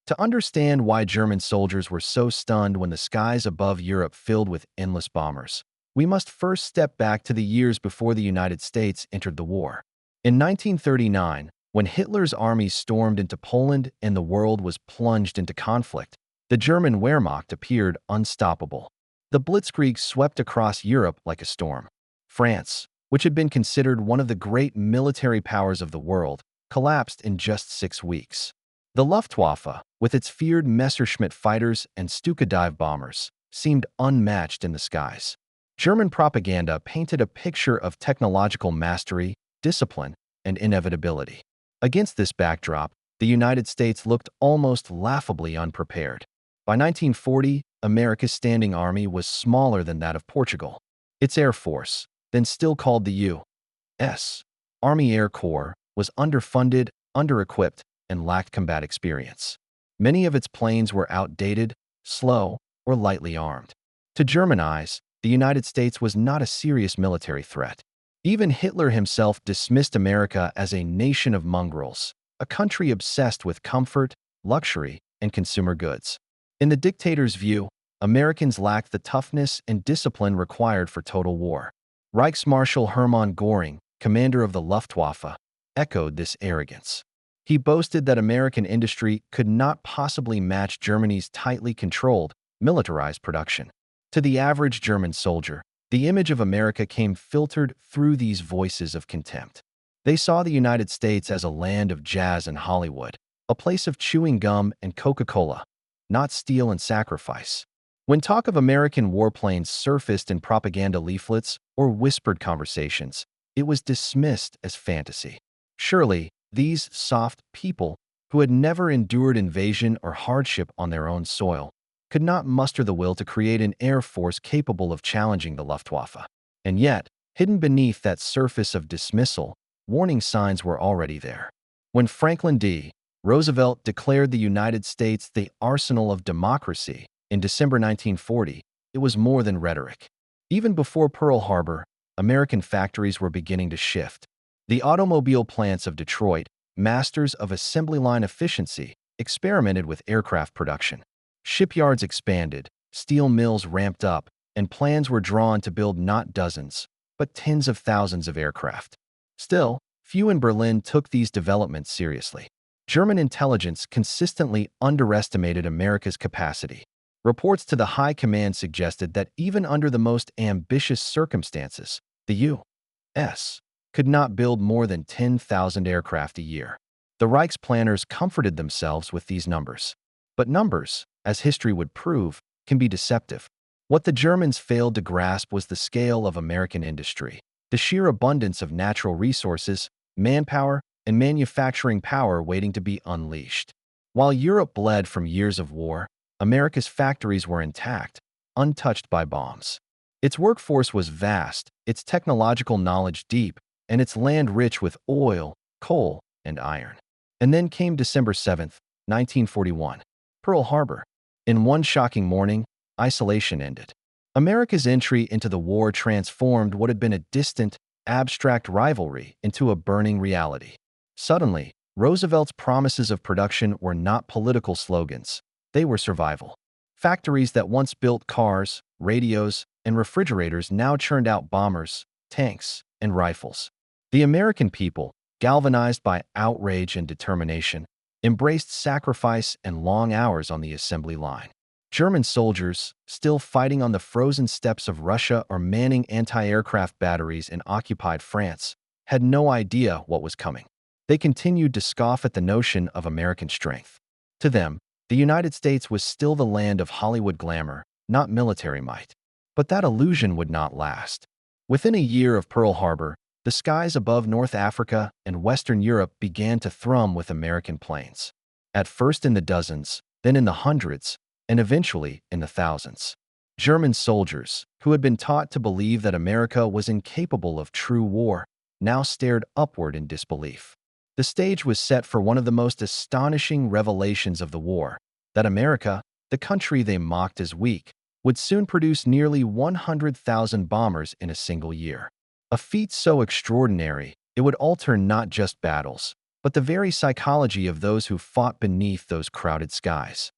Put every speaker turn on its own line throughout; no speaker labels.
To understand why German soldiers were so stunned when the skies above Europe filled with endless bombers, we must first step back to the years before the United States entered the war. In 1939, when Hitler's armies stormed into Poland and the world was plunged into conflict, the German Wehrmacht appeared unstoppable. The Blitzkrieg swept across Europe like a storm. France, which had been considered one of the great military powers of the world, collapsed in just 6 weeks. The Luftwaffe, with its feared Messerschmitt fighters and Stuka dive bombers, seemed unmatched in the skies. German propaganda painted a picture of technological mastery, discipline, and inevitability. Against this backdrop, the United States looked almost laughably unprepared. By 1940, America's standing army was smaller than that of Portugal. Its Air Force, then still called the U.S. Army Air Corps, was underfunded, under-equipped, and lacked combat experience. Many of its planes were outdated, slow, or lightly armed. To German eyes, the United States was not a serious military threat. Even Hitler himself dismissed America as a nation of mongrels, a country obsessed with comfort, luxury, and consumer goods. In the dictator's view, Americans lacked the toughness and discipline required for total war. Reichsmarschall Hermann Göring, commander of the Luftwaffe, echoed this arrogance. He boasted that American industry could not possibly match Germany's tightly controlled, militarized production. To the average German soldier, the image of America came filtered through these voices of contempt. They saw the United States as a land of jazz and Hollywood, a place of chewing gum and Coca-Cola, not steel and sacrifice. When talk of American warplanes surfaced in propaganda leaflets or whispered conversations, it was dismissed as fantasy. Surely, these soft people, who had never endured invasion or hardship on their own soil, could not muster the will to create an air force capable of challenging the Luftwaffe. And yet, hidden beneath that surface of dismissal, warning signs were already there. When Franklin D. Roosevelt declared the United States the arsenal of democracy in December 1940, it was more than rhetoric. Even before Pearl Harbor, American factories were beginning to shift. The automobile plants of Detroit, masters of assembly line efficiency, experimented with aircraft production. Shipyards expanded, steel mills ramped up, and plans were drawn to build not dozens, but tens of thousands of aircraft. Still, few in Berlin took these developments seriously. German intelligence consistently underestimated America's capacity. Reports to the high command suggested that even under the most ambitious circumstances, the U.S. could not build more than 10,000 aircraft a year. The Reich's planners comforted themselves with these numbers. But numbers, as history would prove, can be deceptive. What the Germans failed to grasp was the scale of American industry, the sheer abundance of natural resources, manpower, and manufacturing power waiting to be unleashed. While Europe bled from years of war, America's factories were intact, untouched by bombs. Its workforce was vast, its technological knowledge deep, and its land rich with oil, coal, and iron. And then came December 7, 1941. Pearl Harbor. In one shocking morning, isolation ended. America's entry into the war transformed what had been a distant, abstract rivalry into a burning reality. Suddenly, Roosevelt's promises of production were not political slogans. They were survival. Factories that once built cars, radios, and refrigerators now churned out bombers, tanks, and rifles. The American people, galvanized by outrage and determination, embraced sacrifice and long hours on the assembly line. German soldiers, still fighting on the frozen steppes of Russia or manning anti-aircraft batteries in occupied France, had no idea what was coming. They continued to scoff at the notion of American strength. To them, the United States was still the land of Hollywood glamour, not military might. But that illusion would not last. Within a year of Pearl Harbor, the skies above North Africa and Western Europe began to thrum with American planes. At first in the dozens, then in the hundreds, and eventually in the thousands. German soldiers, who had been taught to believe that America was incapable of true war, now stared upward in disbelief. The stage was set for one of the most astonishing revelations of the war, that America, the country they mocked as weak, would soon produce nearly 100,000 bombers in a single year. A feat so extraordinary, it would alter not just battles, but the very psychology of those who fought beneath those crowded skies.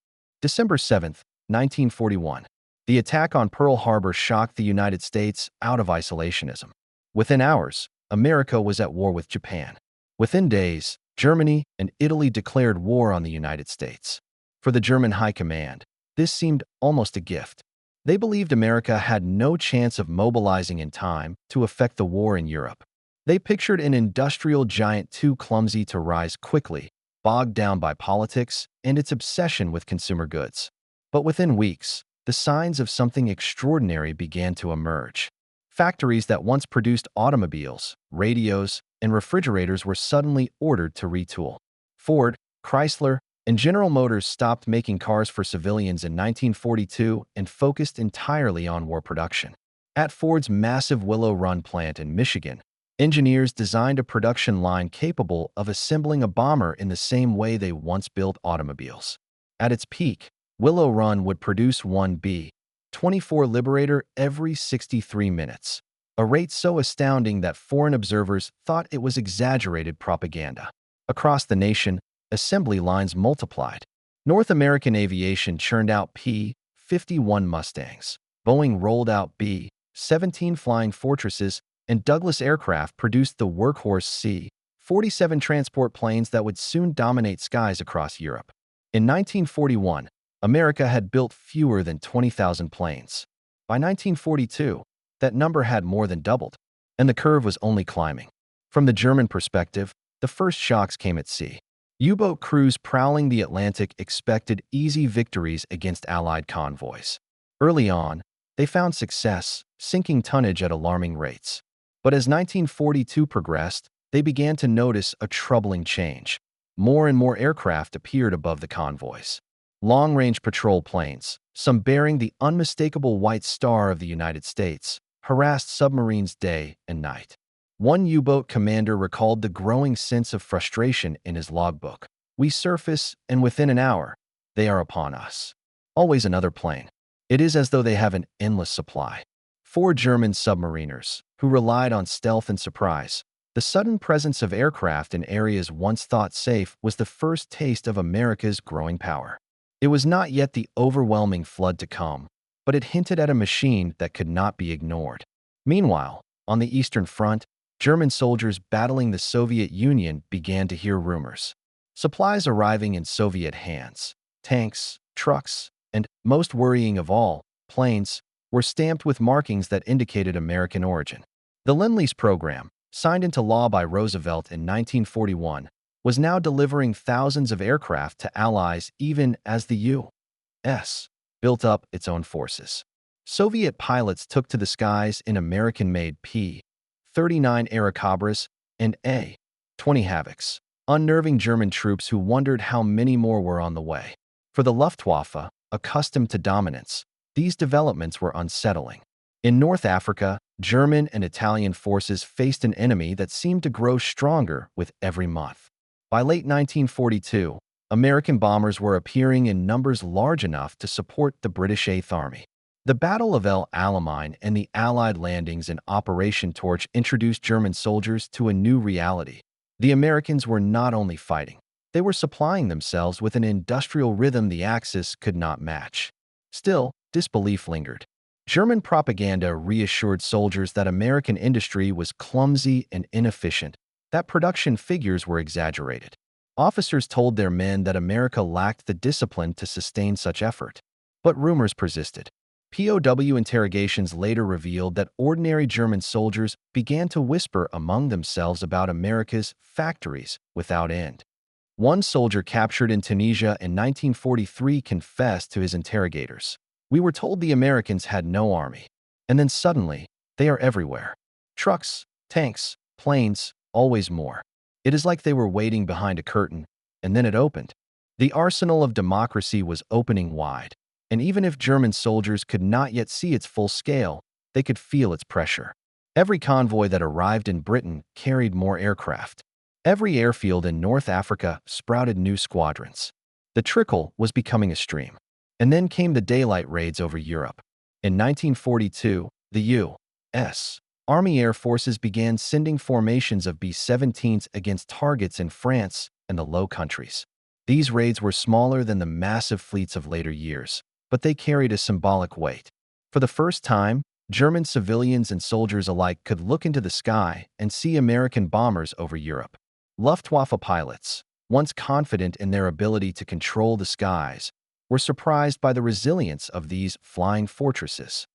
December 7, 1941. The attack on Pearl Harbor shocked the United States out of isolationism. Within hours, America was at war with Japan. Within days, Germany and Italy declared war on the United States. For the German High Command, this seemed almost a gift. They believed America had no chance of mobilizing in time to effect the war in Europe. They pictured an industrial giant too clumsy to rise quickly, bogged down by politics and its obsession with consumer goods. But within weeks, the signs of something extraordinary began to emerge. Factories that once produced automobiles, radios, and refrigerators were suddenly ordered to retool. Ford, Chrysler, and General Motors stopped making cars for civilians in 1942 and focused entirely on war production. At Ford's massive Willow Run plant in Michigan, engineers designed a production line capable of assembling a bomber in the same way they once built automobiles. At its peak, Willow Run would produce one B-24 Liberator every 63 minutes, a rate so astounding that foreign observers thought it was exaggerated propaganda. Across the nation, assembly lines multiplied. North American aviation churned out P-51 Mustangs. Boeing rolled out B-17 Flying Fortresses, and Douglas Aircraft produced the workhorse C-47 transport planes that would soon dominate skies across Europe. In 1941, America had built fewer than 20,000 planes. By 1942, that number had more than doubled, and the curve was only climbing. From the German perspective, the first shocks came at sea. U-boat crews prowling the Atlantic expected easy victories against Allied convoys. Early on, they found success, sinking tonnage at alarming rates. But as 1942 progressed, they began to notice a troubling change. More and more aircraft appeared above the convoys. Long-range patrol planes, some bearing the unmistakable white star of the United States, harassed submarines day and night. One U-boat commander recalled the growing sense of frustration in his logbook. "We surface, and within an hour, they are upon us." Always another plane. It is as though they have an endless supply. For German submariners, who relied on stealth and surprise, the sudden presence of aircraft in areas once thought safe was the first taste of America's growing power. It was not yet the overwhelming flood to come, but it hinted at a machine that could not be ignored. Meanwhile, on the Eastern Front, German soldiers battling the Soviet Union began to hear rumors. Supplies arriving in Soviet hands, tanks, trucks, and, most worrying of all, planes, were stamped with markings that indicated American origin. The Lend-Lease program, signed into law by Roosevelt in 1941, was now delivering thousands of aircraft to allies even as the U.S. built up its own forces. Soviet pilots took to the skies in American-made P-39 Airacobras and A-20 Havocs, unnerving German troops who wondered how many more were on the way. For the Luftwaffe, accustomed to dominance, these developments were unsettling. In North Africa, German and Italian forces faced an enemy that seemed to grow stronger with every month. By late 1942, American bombers were appearing in numbers large enough to support the British Eighth Army. The Battle of El Alamein and the Allied landings in Operation Torch introduced German soldiers to a new reality. The Americans were not only fighting, they were supplying themselves with an industrial rhythm the Axis could not match. Still, disbelief lingered. German propaganda reassured soldiers that American industry was clumsy and inefficient, that production figures were exaggerated. Officers told their men that America lacked the discipline to sustain such effort. But rumors persisted. POW interrogations later revealed that ordinary German soldiers began to whisper among themselves about America's factories without end. One soldier captured in Tunisia in 1943 confessed to his interrogators, "We were told the Americans had no army, and then suddenly, they are everywhere. Trucks, tanks, planes, always more. It is like they were waiting behind a curtain, and then it opened." The arsenal of democracy was opening wide, and even if German soldiers could not yet see its full scale, they could feel its pressure. Every convoy that arrived in Britain carried more aircraft. Every airfield in North Africa sprouted new squadrons. The trickle was becoming a stream. And then came the daylight raids over Europe. In 1942, the U.S. Army air forces began sending formations of B-17s against targets in France and the Low Countries. These raids were smaller than the massive fleets of later years, but they carried a symbolic weight. For the first time, German civilians and soldiers alike could look into the sky and see American bombers over Europe. Luftwaffe pilots, once confident in their ability to control the skies, were surprised by the resilience of these flying fortresses.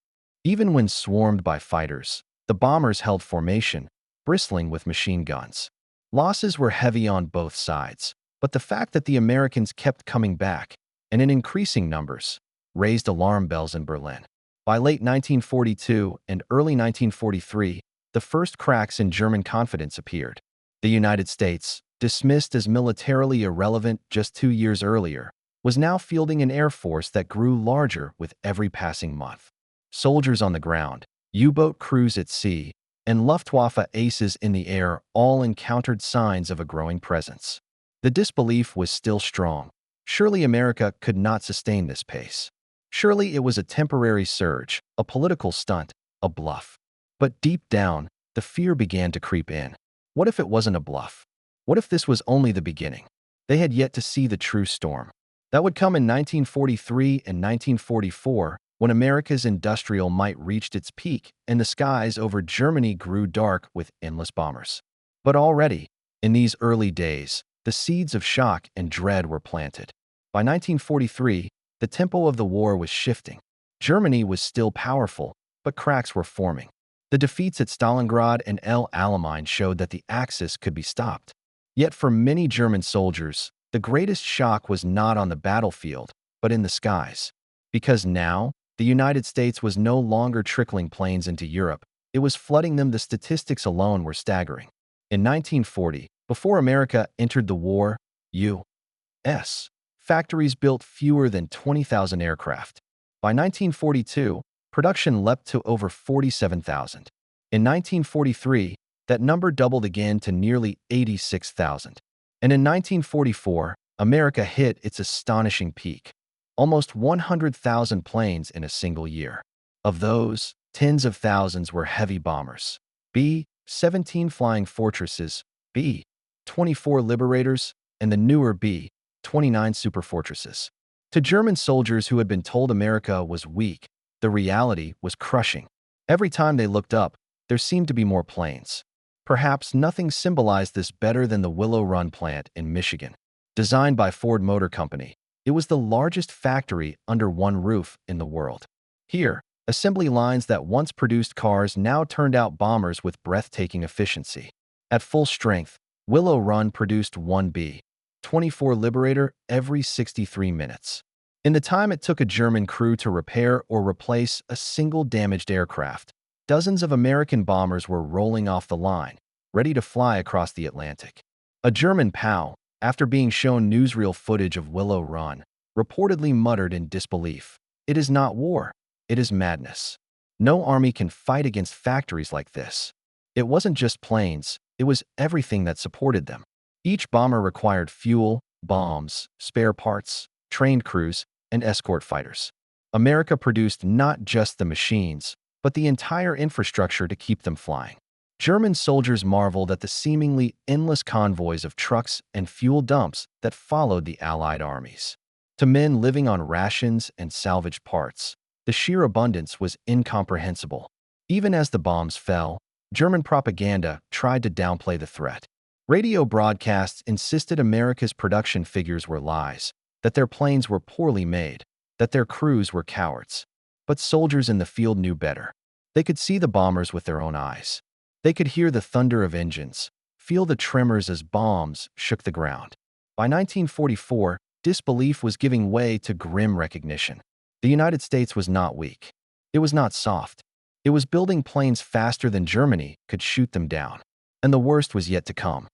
Even when swarmed by fighters, the bombers held formation, bristling with machine guns. Losses were heavy on both sides, but the fact that the Americans kept coming back, and in increasing numbers, raised alarm bells in Berlin. By late 1942 and early 1943, the first cracks in German confidence appeared. The United States, dismissed as militarily irrelevant just 2 years earlier, was now fielding an air force that grew larger with every passing month. Soldiers on the ground, U-boat crews at sea, and Luftwaffe aces in the air all encountered signs of a growing presence. The disbelief was still strong. Surely America could not sustain this pace. Surely it was a temporary surge, a political stunt, a bluff. But deep down, the fear began to creep in. What if it wasn't a bluff? What if this was only the beginning? They had yet to see the true storm. That would come in 1943 and 1944, when America's industrial might reached its peak and the skies over Germany grew dark with endless bombers. But already, in these early days, the seeds of shock and dread were planted. By 1943, the tempo of the war was shifting. Germany was still powerful, but cracks were forming. The defeats at Stalingrad and El Alamein showed that the Axis could be stopped. Yet for many German soldiers, the greatest shock was not on the battlefield, but in the skies. Because now, the United States was no longer trickling planes into Europe, it was flooding them. The statistics alone were staggering. In 1940, before America entered the war, U.S. factories built fewer than 20,000 aircraft. By 1942, production leapt to over 47,000. In 1943, that number doubled again to nearly 86,000. And in 1944, America hit its astonishing peak. Almost 100,000 planes in a single year. Of those, tens of thousands were heavy bombers. B-17 Flying Fortresses, B-24 Liberators, and the newer B-29 Superfortresses. To German soldiers who had been told America was weak, the reality was crushing. Every time they looked up, there seemed to be more planes. Perhaps nothing symbolized this better than the Willow Run plant in Michigan. Designed by Ford Motor Company, it was the largest factory under one roof in the world. Here, assembly lines that once produced cars now turned out bombers with breathtaking efficiency. At full strength, Willow Run produced one B-24 Liberator every 63 minutes. In the time it took a German crew to repair or replace a single damaged aircraft, dozens of American bombers were rolling off the line, ready to fly across the Atlantic. A German POW, after being shown newsreel footage of Willow Run, reportedly muttered in disbelief, "It is not war, it is madness. No army can fight against factories like this." It wasn't just planes, it was everything that supported them. Each bomber required fuel, bombs, spare parts, trained crews, and escort fighters. America produced not just the machines, but the entire infrastructure to keep them flying. German soldiers marveled at the seemingly endless convoys of trucks and fuel dumps that followed the Allied armies. To men living on rations and salvaged parts, the sheer abundance was incomprehensible. Even as the bombs fell, German propaganda tried to downplay the threat. Radio broadcasts insisted America's production figures were lies, that their planes were poorly made, that their crews were cowards. But soldiers in the field knew better. They could see the bombers with their own eyes. They could hear the thunder of engines, feel the tremors as bombs shook the ground. By 1944, disbelief was giving way to grim recognition. The United States was not weak. It was not soft. It was building planes faster than Germany could shoot them down. And the worst was yet to come.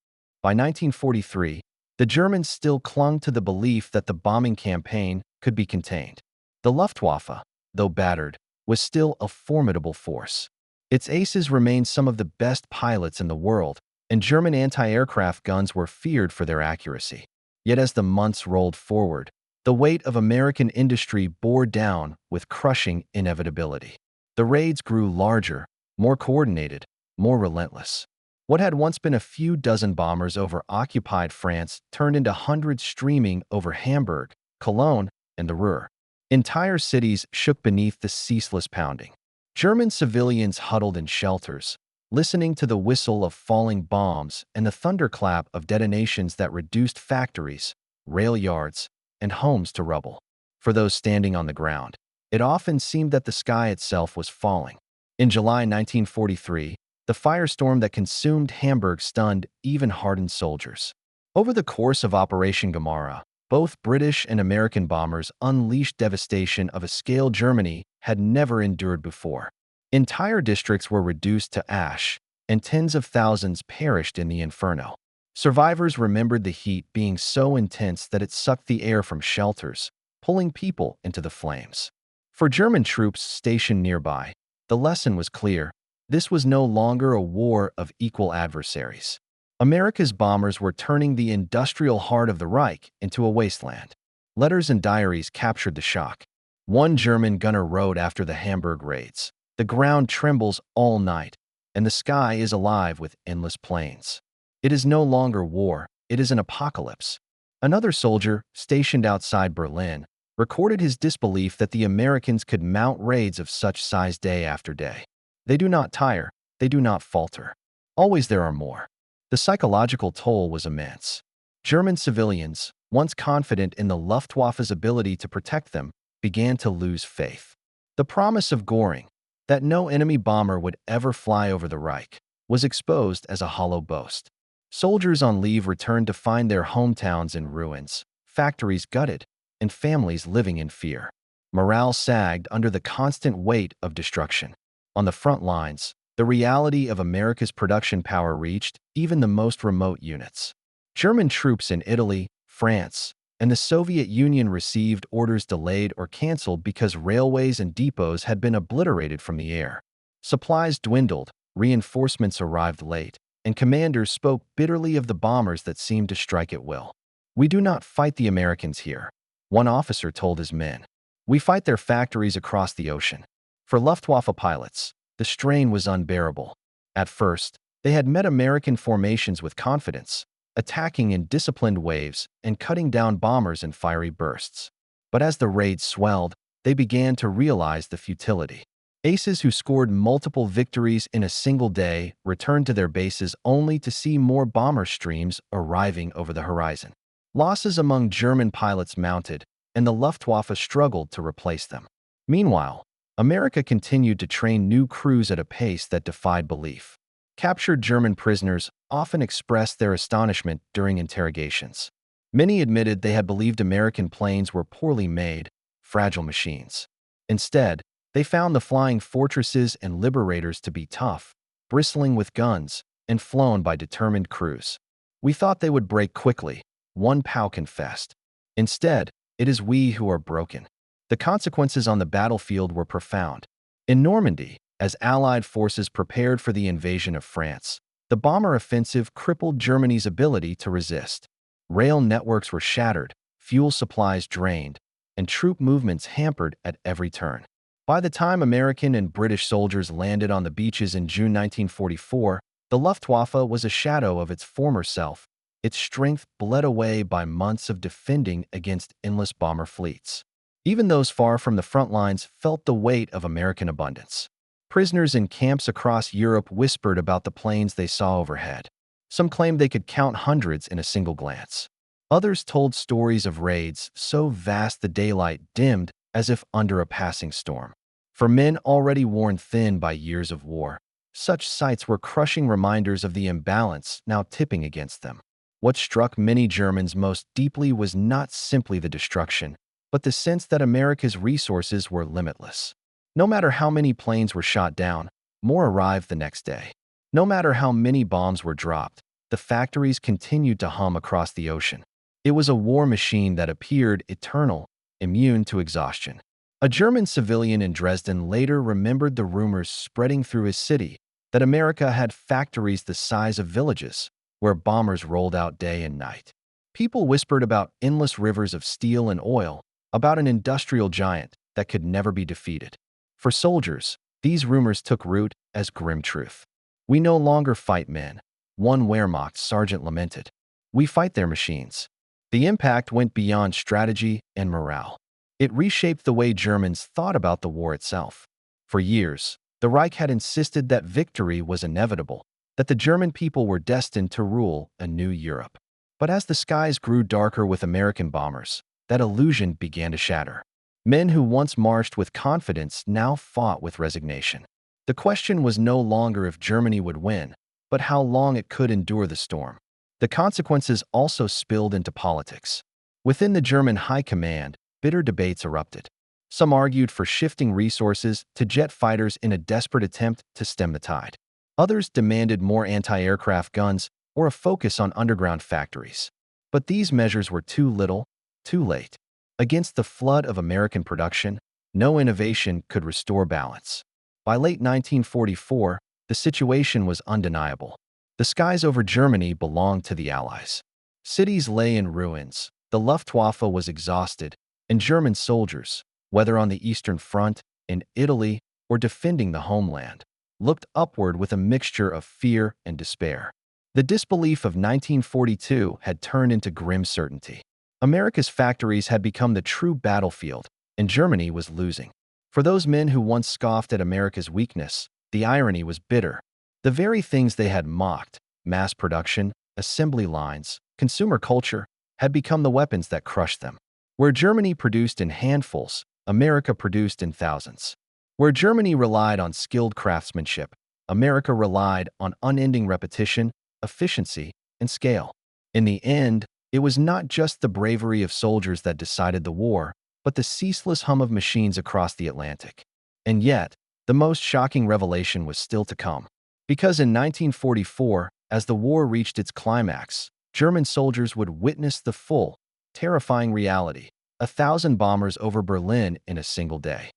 By 1943, the Germans still clung to the belief that the bombing campaign could be contained. The Luftwaffe, though battered, was still a formidable force. Its aces remained some of the best pilots in the world, and German anti-aircraft guns were feared for their accuracy. Yet as the months rolled forward, the weight of American industry bore down with crushing inevitability. The raids grew larger, more coordinated, more relentless. What had once been a few dozen bombers over occupied France turned into hundreds streaming over Hamburg, Cologne, and the Ruhr. Entire cities shook beneath the ceaseless pounding. German civilians huddled in shelters, listening to the whistle of falling bombs and the thunderclap of detonations that reduced factories, rail yards, and homes to rubble. For those standing on the ground, it often seemed that the sky itself was falling. In July 1943, the firestorm that consumed Hamburg stunned even hardened soldiers. Over the course of Operation Gemara, both British and American bombers unleashed devastation of a scale Germany had never endured before. Entire districts were reduced to ash, and tens of thousands perished in the inferno. Survivors remembered the heat being so intense that it sucked the air from shelters, pulling people into the flames. For German troops stationed nearby, the lesson was clear. This was no longer a war of equal adversaries. America's bombers were turning the industrial heart of the Reich into a wasteland. Letters and diaries captured the shock. One German gunner wrote after the Hamburg raids, "The ground trembles all night, and the sky is alive with endless planes. It is no longer war, it is an apocalypse." Another soldier, stationed outside Berlin, recorded his disbelief that the Americans could mount raids of such size day after day. They do not tire, they do not falter. Always there are more. The psychological toll was immense. German civilians, once confident in the Luftwaffe's ability to protect them, began to lose faith. The promise of Göring, that no enemy bomber would ever fly over the Reich, was exposed as a hollow boast. Soldiers on leave returned to find their hometowns in ruins, factories gutted, and families living in fear. Morale sagged under the constant weight of destruction. On the front lines, the reality of America's production power reached even the most remote units. German troops in Italy, France, and the Soviet Union received orders delayed or canceled because railways and depots had been obliterated from the air. Supplies dwindled, reinforcements arrived late, and commanders spoke bitterly of the bombers that seemed to strike at will. "We do not fight the Americans here," one officer told his men. "We fight their factories across the ocean." For Luftwaffe pilots, the strain was unbearable. At first, they had met American formations with confidence, attacking in disciplined waves and cutting down bombers in fiery bursts. But as the raids swelled, they began to realize the futility. Aces who scored multiple victories in a single day returned to their bases only to see more bomber streams arriving over the horizon. Losses among German pilots mounted, and the Luftwaffe struggled to replace them. Meanwhile, America continued to train new crews at a pace that defied belief. Captured German prisoners often expressed their astonishment during interrogations. Many admitted they had believed American planes were poorly made, fragile machines. Instead, they found the flying fortresses and liberators to be tough, bristling with guns, and flown by determined crews. "We thought they would break quickly," one POW confessed. "Instead, it is we who are broken." The consequences on the battlefield were profound. In Normandy, as Allied forces prepared for the invasion of France, the bomber offensive crippled Germany's ability to resist. Rail networks were shattered, fuel supplies drained, and troop movements hampered at every turn. By the time American and British soldiers landed on the beaches in June 1944, the Luftwaffe was a shadow of its former self, its strength bled away by months of defending against endless bomber fleets. Even those far from the front lines felt the weight of American abundance. Prisoners in camps across Europe whispered about the planes they saw overhead. Some claimed they could count hundreds in a single glance. Others told stories of raids so vast the daylight dimmed as if under a passing storm. For men already worn thin by years of war, such sights were crushing reminders of the imbalance now tipping against them. What struck many Germans most deeply was not simply the destruction, but the sense that America's resources were limitless. No matter how many planes were shot down, more arrived the next day. No matter how many bombs were dropped, the factories continued to hum across the ocean. It was a war machine that appeared eternal, immune to exhaustion. A German civilian in Dresden later remembered the rumors spreading through his city that America had factories the size of villages, where bombers rolled out day and night. People whispered about endless rivers of steel and oil, about an industrial giant that could never be defeated. For soldiers, these rumors took root as grim truth. "We no longer fight men," one Wehrmacht sergeant lamented. "We fight their machines." The impact went beyond strategy and morale. It reshaped the way Germans thought about the war itself. For years, the Reich had insisted that victory was inevitable, that the German people were destined to rule a new Europe. But as the skies grew darker with American bombers, that illusion began to shatter. Men who once marched with confidence now fought with resignation. The question was no longer if Germany would win, but how long it could endure the storm. The consequences also spilled into politics. Within the German high command, bitter debates erupted. Some argued for shifting resources to jet fighters in a desperate attempt to stem the tide. Others demanded more anti-aircraft guns or a focus on underground factories. But these measures were too little, too late. Against the flood of American production, no innovation could restore balance. By late 1944, the situation was undeniable. The skies over Germany belonged to the Allies. Cities lay in ruins, the Luftwaffe was exhausted, and German soldiers, whether on the Eastern Front, in Italy, or defending the homeland, looked upward with a mixture of fear and despair. The disbelief of 1942 had turned into grim certainty. America's factories had become the true battlefield, and Germany was losing. For those men who once scoffed at America's weakness, the irony was bitter. The very things they had mocked, mass production, assembly lines, consumer culture, had become the weapons that crushed them. Where Germany produced in handfuls, America produced in thousands. Where Germany relied on skilled craftsmanship, America relied on unending repetition, efficiency, and scale. In the end, it was not just the bravery of soldiers that decided the war, but the ceaseless hum of machines across the Atlantic. And yet, the most shocking revelation was still to come. Because in 1944, as the war reached its climax, German soldiers would witness the full, terrifying reality: 1,000 bombers over Berlin in a single day.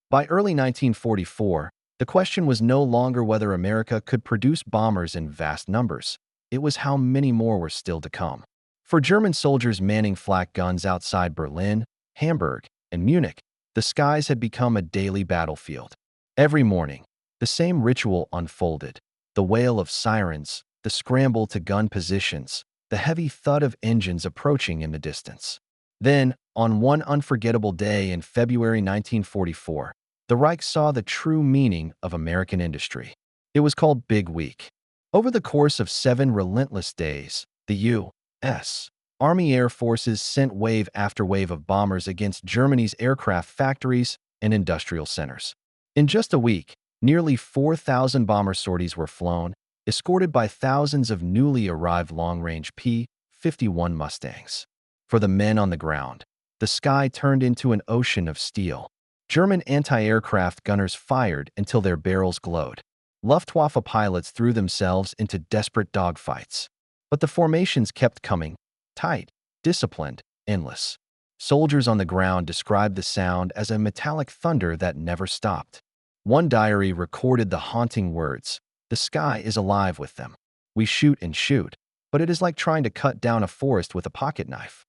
By early 1944, the question was no longer whether America could produce bombers in vast numbers. It was how many more were still to come. For German soldiers manning flak guns outside Berlin, Hamburg, and Munich, the skies had become a daily battlefield. Every morning, the same ritual unfolded: the wail of sirens, the scramble to gun positions, the heavy thud of engines approaching in the distance. Then, on one unforgettable day in February 1944, the Reich saw the true meaning of American industry. It was called Big Week. Over the course of 7 relentless days, the U.S. Army Air Forces sent wave after wave of bombers against Germany's aircraft factories and industrial centers. In just a week, nearly 4,000 bomber sorties were flown, escorted by thousands of newly arrived long-range P-51 Mustangs. For the men on the ground, the sky turned into an ocean of steel. German anti-aircraft gunners fired until their barrels glowed. Luftwaffe pilots threw themselves into desperate dogfights. But the formations kept coming, tight, disciplined, endless. Soldiers on the ground described the sound as a metallic thunder that never stopped. One diary recorded the haunting words, "The sky is alive with them. We shoot and shoot, but it is like trying to cut down a forest with a pocket knife."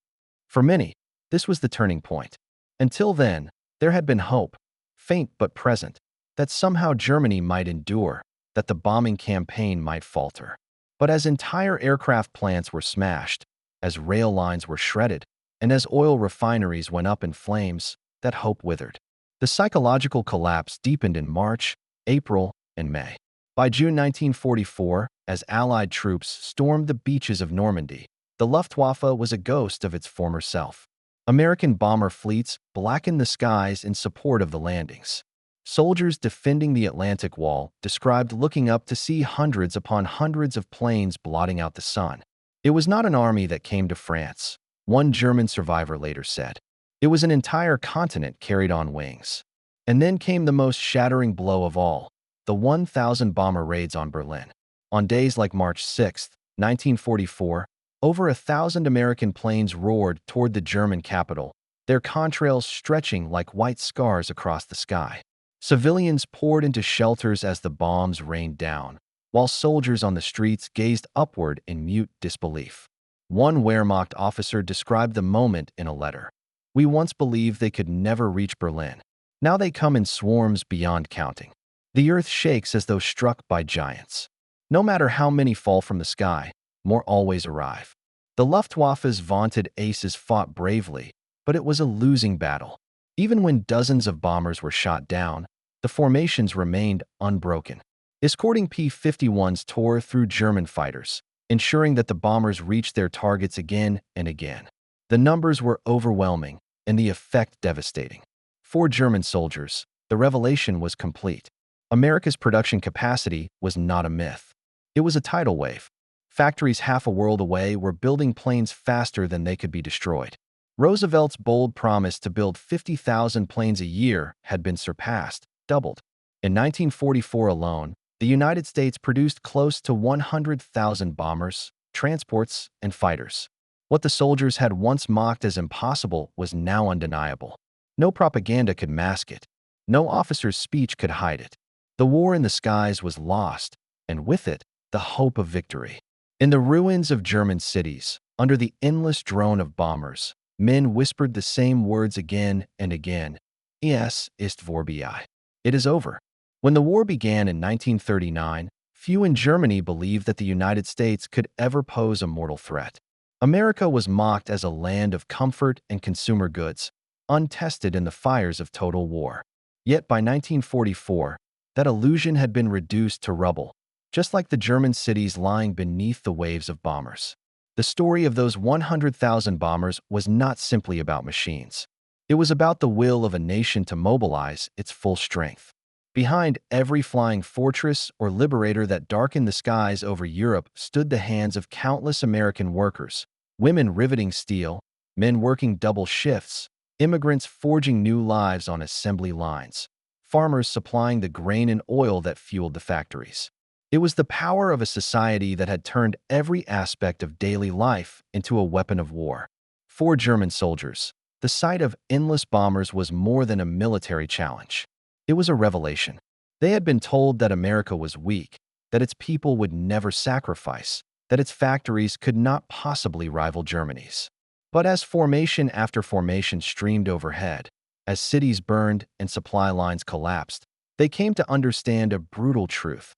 For many, this was the turning point. Until then, there had been hope, faint but present, that somehow Germany might endure, that the bombing campaign might falter. But as entire aircraft plants were smashed, as rail lines were shredded, and as oil refineries went up in flames, that hope withered. The psychological collapse deepened in March, April, and May. By June 1944, as Allied troops stormed the beaches of Normandy, the Luftwaffe was a ghost of its former self. American bomber fleets blackened the skies in support of the landings. Soldiers defending the Atlantic Wall described looking up to see hundreds upon hundreds of planes blotting out the sun. It was not an army that came to France, one German survivor later said. It was an entire continent carried on wings. And then came the most shattering blow of all: the 1,000 bomber raids on Berlin. On days like March 6, 1944, over 1,000 American planes roared toward the German capital, their contrails stretching like white scars across the sky. Civilians poured into shelters as the bombs rained down, while soldiers on the streets gazed upward in mute disbelief. One Wehrmacht officer described the moment in a letter: "We once believed they could never reach Berlin. Now they come in swarms beyond counting. The earth shakes as though struck by giants." No matter how many fall from the sky, more always arrive. The Luftwaffe's vaunted aces fought bravely, but it was a losing battle. Even when dozens of bombers were shot down, the formations remained unbroken. Escorting P-51s tore through German fighters, ensuring that the bombers reached their targets again and again. The numbers were overwhelming and the effect devastating. For German soldiers, the revelation was complete. America's production capacity was not a myth. It was a tidal wave. Factories half a world away were building planes faster than they could be destroyed. Roosevelt's bold promise to build 50,000 planes a year had been surpassed, doubled. In 1944 alone, the United States produced close to 100,000 bombers, transports, and fighters. What the soldiers had once mocked as impossible was now undeniable. No propaganda could mask it. No officer's speech could hide it. The war in the skies was lost, and with it, the hope of victory. In the ruins of German cities, under the endless drone of bombers, men whispered the same words again and again. Es ist vorbei. It is over. When the war began in 1939, few in Germany believed that the United States could ever pose a mortal threat. America was mocked as a land of comfort and consumer goods, untested in the fires of total war. Yet by 1944, that illusion had been reduced to rubble, just like the German cities lying beneath the waves of bombers. The story of those 100,000 bombers was not simply about machines. It was about the will of a nation to mobilize its full strength. Behind every flying fortress or liberator that darkened the skies over Europe stood the hands of countless American workers, women riveting steel, men working double shifts, immigrants forging new lives on assembly lines, farmers supplying the grain and oil that fueled the factories. It was the power of a society that had turned every aspect of daily life into a weapon of war. For German soldiers, the sight of endless bombers was more than a military challenge. It was a revelation. They had been told that America was weak, that its people would never sacrifice, that its factories could not possibly rival Germany's. But as formation after formation streamed overhead, as cities burned and supply lines collapsed, they came to understand a brutal truth.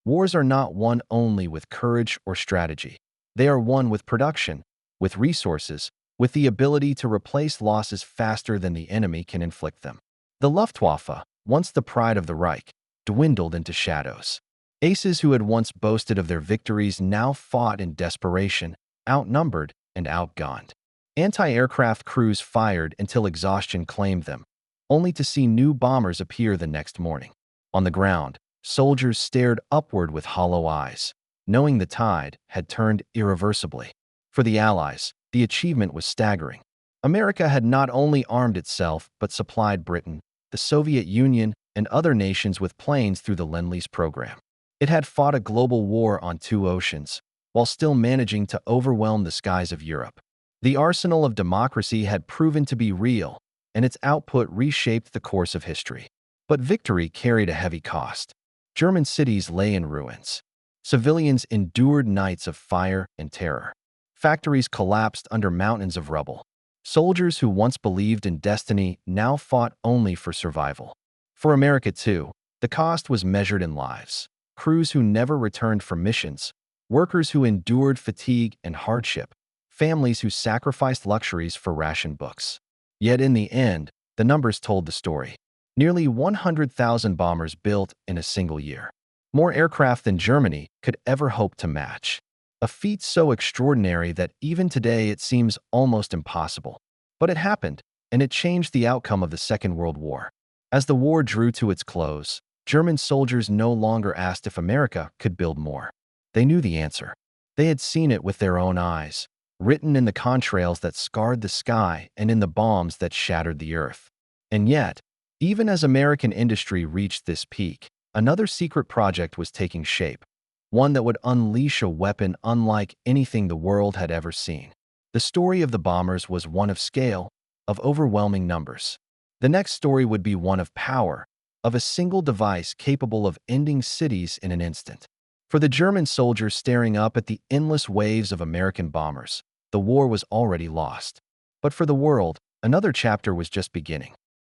Wars are not won only with courage or strategy. They are won with production, with resources, with the ability to replace losses faster than the enemy can inflict them. The Luftwaffe, once the pride of the Reich, dwindled into shadows. Aces who had once boasted of their victories now fought in desperation, outnumbered and outgunned. Anti-aircraft crews fired until exhaustion claimed them, only to see new bombers appear the next morning. On the ground, soldiers stared upward with hollow eyes, knowing the tide had turned irreversibly. For the Allies, the achievement was staggering. America had not only armed itself but supplied Britain, the Soviet Union, and other nations with planes through the Lend-Lease program. It had fought a global war on two oceans, while still managing to overwhelm the skies of Europe. The arsenal of democracy had proven to be real, and its output reshaped the course of history. But victory carried a heavy cost. German cities lay in ruins. Civilians endured nights of fire and terror. Factories collapsed under mountains of rubble. Soldiers who once believed in destiny now fought only for survival. For America, too, the cost was measured in lives. Crews who never returned from missions, workers who endured fatigue and hardship, families who sacrificed luxuries for ration books. Yet in the end, the numbers told the story. Nearly 100,000 bombers built in a single year. More aircraft than Germany could ever hope to match. A feat so extraordinary that even today it seems almost impossible. But it happened, and it changed the outcome of the Second World War. As the war drew to its close, German soldiers no longer asked if America could build more. They knew the answer. They had seen it with their own eyes, written in the contrails that scarred the sky and in the bombs that shattered the earth. And yet, even as American industry reached this peak, another secret project was taking shape, one that would unleash a weapon unlike anything the world had ever seen. The story of the bombers was one of scale, of overwhelming numbers. The next story would be one of power, of a single device capable of ending cities in an instant. For the German soldiers staring up at the endless waves of American bombers, the war was already lost. But for the world, another chapter was just beginning.